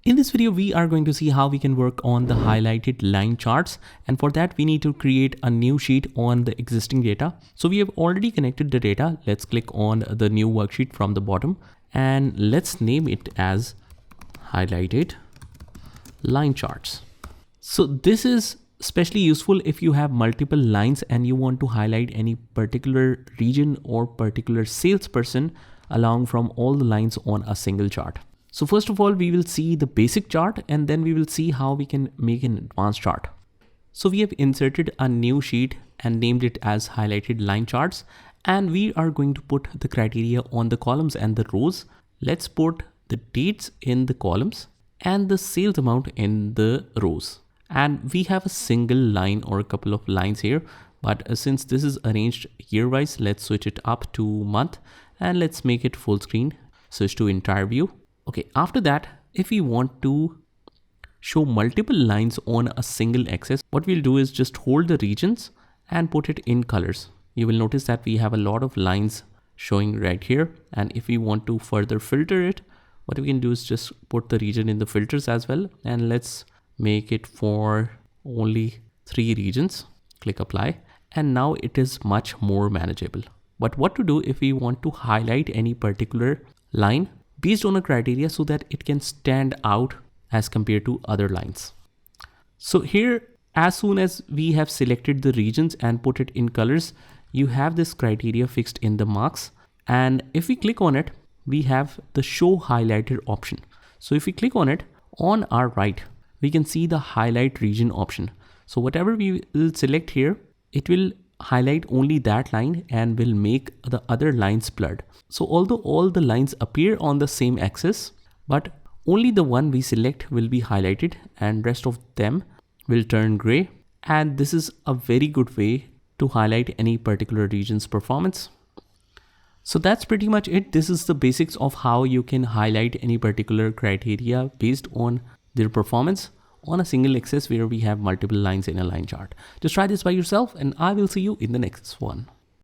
In this video, we are going to see how we can work on the highlighted line charts. And for that, we need to create a new sheet on the existing data. So we have already connected the data. Let's click on the new worksheet from the bottom and let's name it as highlighted line charts. So this is especially useful if you have multiple lines and you want to highlight any particular region or particular salesperson along from all the lines on a single chart. So first of all, we will see the basic chart and then we will see how we can make an advanced chart. So we have inserted a new sheet and named it as highlighted line charts. And we are going to put the criteria on the columns and the rows. Let's put the dates in the columns and the sales amount in the rows. And we have a single line or a couple of lines here. But since this is arranged year-wise, let's switch it up to month and let's make it full screen. Switch to entire view. Okay, after that, if we want to show multiple lines on a single axis, what we'll do is just hold the regions and put it in colors. You will notice that we have a lot of lines showing right here. And if we want to further filter it, what we can do is just put the region in the filters as well. And let's make it for only 3 regions. Click apply. And now it is much more manageable. But what to do if we want to highlight any particular line based on a criteria so that it can stand out as compared to other lines. So here, as soon as we have selected the regions and put it in colors, you have this criteria fixed in the marks. And if we click on it, we have the show highlighted option. So if we click on it, on our right, we can see the highlight region option. So whatever we will select here, it will highlight only that line and will make the other lines blurred. So although all the lines appear on the same axis, but only the one we select will be highlighted and rest of them will turn gray. And this is a very good way to highlight any particular region's performance. So that's pretty much it. This is the basics of how you can highlight any particular criteria based on their performance on a single axis where we have multiple lines in a line chart. Just try this by yourself and I will see you in the next one.